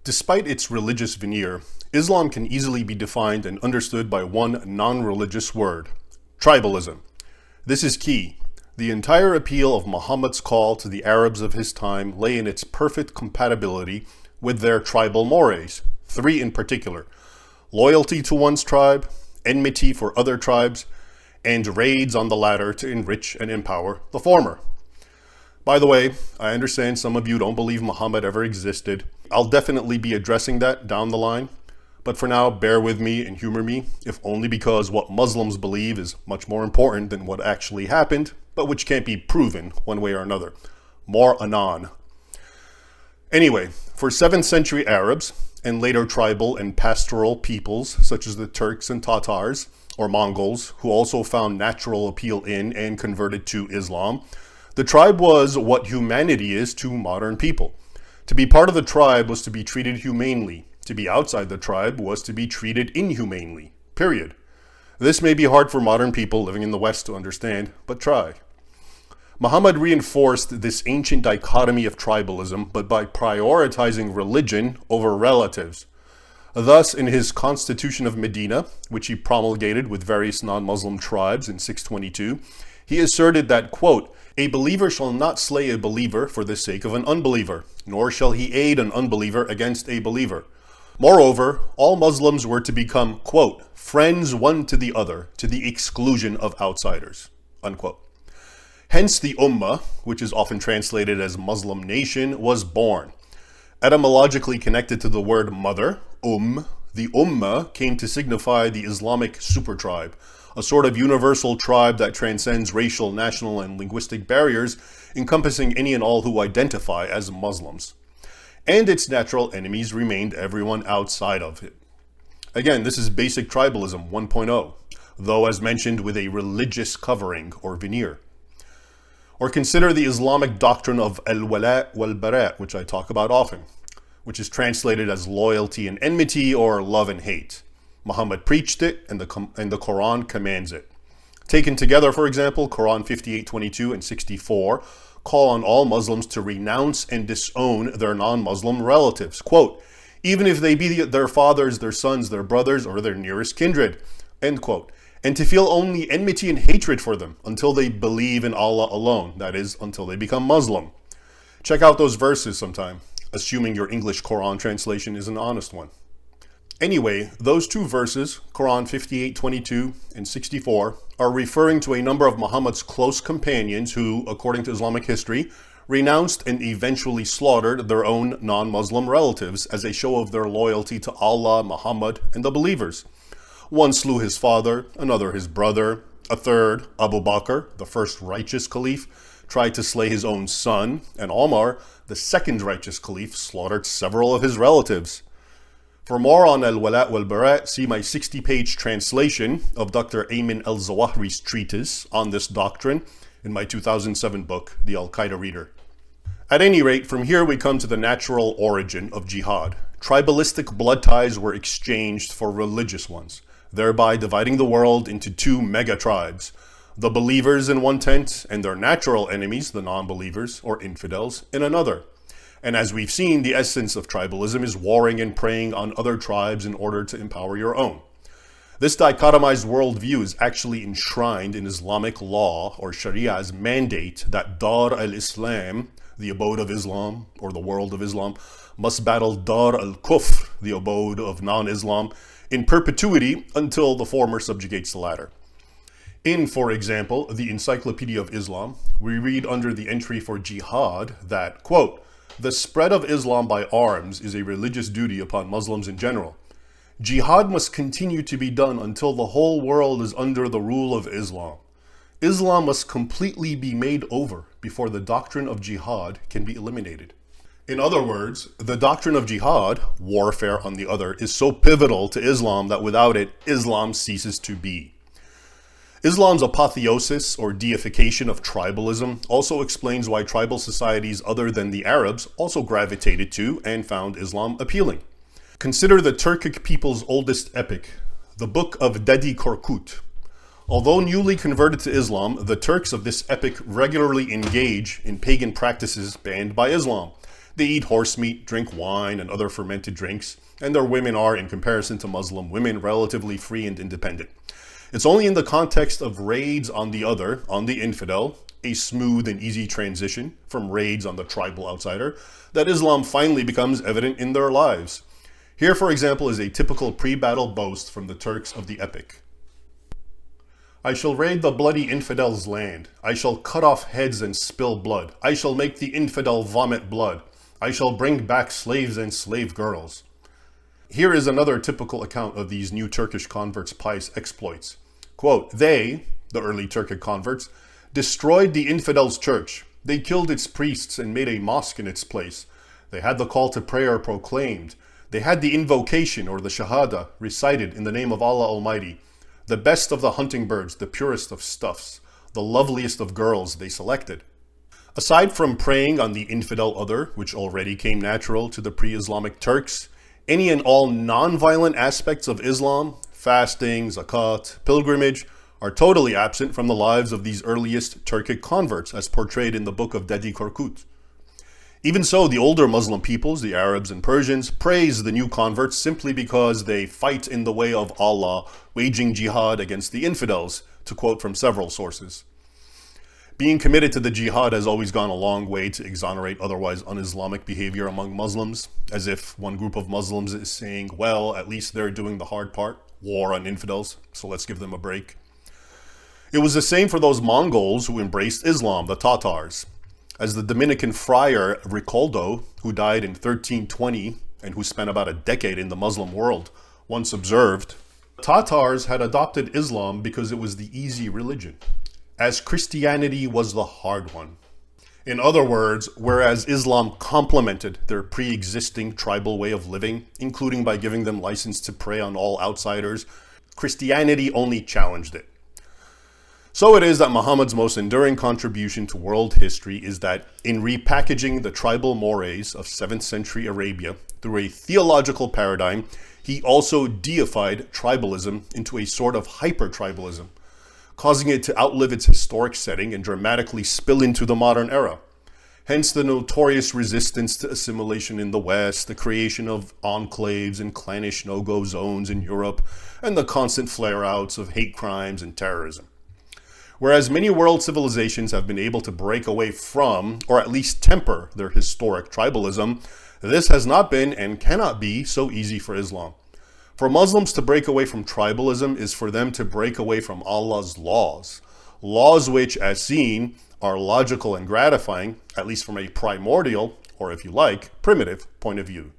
Despite its religious veneer, Islam can easily be defined and understood by one non-religious word: tribalism. This is key. The entire appeal of Muhammad's call to the Arabs of his time lay in its perfect compatibility with their tribal mores, three in particular: loyalty to one's tribe, enmity for other tribes, and raids on the latter to enrich and empower the former. By the way, I understand some of you don't believe Muhammad ever existed. I'll definitely be addressing that down the line, but for now, bear with me and humor me, if only because what Muslims believe is much more important than what actually happened, but which can't be proven one way or another. More anon. Anyway, for 7th century Arabs, and later tribal and pastoral peoples such as the Turks and Tatars, or Mongols, who also found natural appeal in and converted to Islam, the tribe was what humanity is to modern people. To be part of the tribe was to be treated humanely. To be outside the tribe was to be treated inhumanely. Period. This may be hard for modern people living in the West to understand, but try. Muhammad reinforced this ancient dichotomy of tribalism, but by prioritizing religion over relatives. Thus, in his Constitution of Medina, which he promulgated with various non-Muslim tribes in 622, he asserted that, quote, "A believer shall not slay a believer for the sake of an unbeliever, nor shall he aid an unbeliever against a believer. Moreover, all Muslims were to become, quote, friends one to the other, to the exclusion of outsiders," unquote. Hence the Ummah, which is often translated as Muslim nation, was born. Etymologically connected to the word mother, the Ummah came to signify the Islamic supertribe, a sort of universal tribe that transcends racial, national, and linguistic barriers, encompassing any and all who identify as Muslims. And its natural enemies remained everyone outside of it. Again, this is basic tribalism 1.0, though as mentioned with a religious covering or veneer. Or consider the Islamic doctrine of al-wala wal-bara, which I talk about often, which is translated as loyalty and enmity or love and hate. Muhammad preached it, and the Quran commands it. Taken together, for example, Quran 58:22 and 64 call on all Muslims to renounce and disown their non-Muslim relatives, quote, even if they be their fathers, their sons, their brothers, or their nearest kindred, end quote, and to feel only enmity and hatred for them until they believe in Allah alone, that is, until they become Muslim. Check out those verses sometime, assuming your English Quran translation is an honest one. Anyway, those two verses, Quran 58:22 and 64, are referring to a number of Muhammad's close companions who, according to Islamic history, renounced and eventually slaughtered their own non-Muslim relatives as a show of their loyalty to Allah, Muhammad, and the believers. One slew his father, another his brother, a third, Abu Bakr, the first righteous caliph, tried to slay his own son, and Omar, the second righteous caliph, slaughtered several of his relatives. For more on al-wala wal-bara, see my 60-page translation of Dr. Ayman al-Zawahri's treatise on this doctrine in my 2007 book, The Al-Qaeda Reader. At any rate, from here we come to the natural origin of jihad. Tribalistic blood ties were exchanged for religious ones, thereby dividing the world into two mega-tribes, the believers in one tent and their natural enemies, the non-believers or infidels, in another. And as we've seen, the essence of tribalism is warring and preying on other tribes in order to empower your own. This dichotomized worldview is actually enshrined in Islamic law or Sharia's mandate that Dar al-Islam, the abode of Islam or the world of Islam, must battle Dar al-Kufr, the abode of non-Islam, in perpetuity until the former subjugates the latter. In, for example, the Encyclopedia of Islam, we read under the entry for jihad that, quote, "The spread of Islam by arms is a religious duty upon Muslims in general. Jihad must continue to be done until the whole world is under the rule of Islam. Islam must completely be made over before the doctrine of jihad can be eliminated." In other words, the doctrine of jihad, warfare on the other, is so pivotal to Islam that without it, Islam ceases to be. Islam's apotheosis or deification of tribalism also explains why tribal societies other than the Arabs also gravitated to and found Islam appealing. Consider the Turkic people's oldest epic, the Book of Dedi Korkut. Although newly converted to Islam, the Turks of this epic regularly engage in pagan practices banned by Islam. They eat horse meat, drink wine and other fermented drinks, and their women are, in comparison to Muslim women, relatively free and independent. It's only in the context of raids on the other, on the infidel, a smooth and easy transition from raids on the tribal outsider, that Islam finally becomes evident in their lives. Here, for example, is a typical pre-battle boast from the Turks of the epic. I shall raid the bloody infidel's land. I shall cut off heads and spill blood. I shall make the infidel vomit blood. I shall bring back slaves and slave girls. Here is another typical account of these new Turkish converts' pious exploits. Quote, they, the early Turkic converts, destroyed the infidel's church. They killed its priests and made a mosque in its place. They had the call to prayer proclaimed. They had the invocation, or the shahada, recited in the name of Allah Almighty. The best of the hunting birds, the purest of stuffs, the loveliest of girls they selected. Aside from preying on the infidel other, which already came natural to the pre-Islamic Turks, any and all non-violent aspects of Islam, fasting, zakat, pilgrimage, are totally absent from the lives of these earliest Turkic converts, as portrayed in the book of Dedi Korkut. Even so, the older Muslim peoples, the Arabs and Persians, praise the new converts simply because they fight in the way of Allah, waging jihad against the infidels, to quote from several sources. Being committed to the jihad has always gone a long way to exonerate otherwise un-Islamic behavior among Muslims, as if one group of Muslims is saying, well, at least they're doing the hard part, war on infidels, so let's give them a break. It was the same for those Mongols who embraced Islam, the Tatars. As the Dominican friar Ricoldo, who died in 1320 and who spent about a decade in the Muslim world, once observed, Tatars had adopted Islam because it was the easy religion, as Christianity was the hard one. In other words, whereas Islam complemented their pre-existing tribal way of living, including by giving them license to prey on all outsiders, Christianity only challenged it. So it is that Muhammad's most enduring contribution to world history is that in repackaging the tribal mores of 7th century Arabia through a theological paradigm, he also deified tribalism into a sort of hyper-tribalism, causing it to outlive its historic setting and dramatically spill into the modern era. Hence the notorious resistance to assimilation in the West, the creation of enclaves and clannish no-go zones in Europe, and the constant flare-outs of hate crimes and terrorism. Whereas many world civilizations have been able to break away from, or at least temper, their historic tribalism, this has not been and cannot be so easy for Islam. For Muslims to break away from tribalism is for them to break away from Allah's laws. Laws which, as seen, are logical and gratifying, at least from a primordial, or if you like, primitive point of view.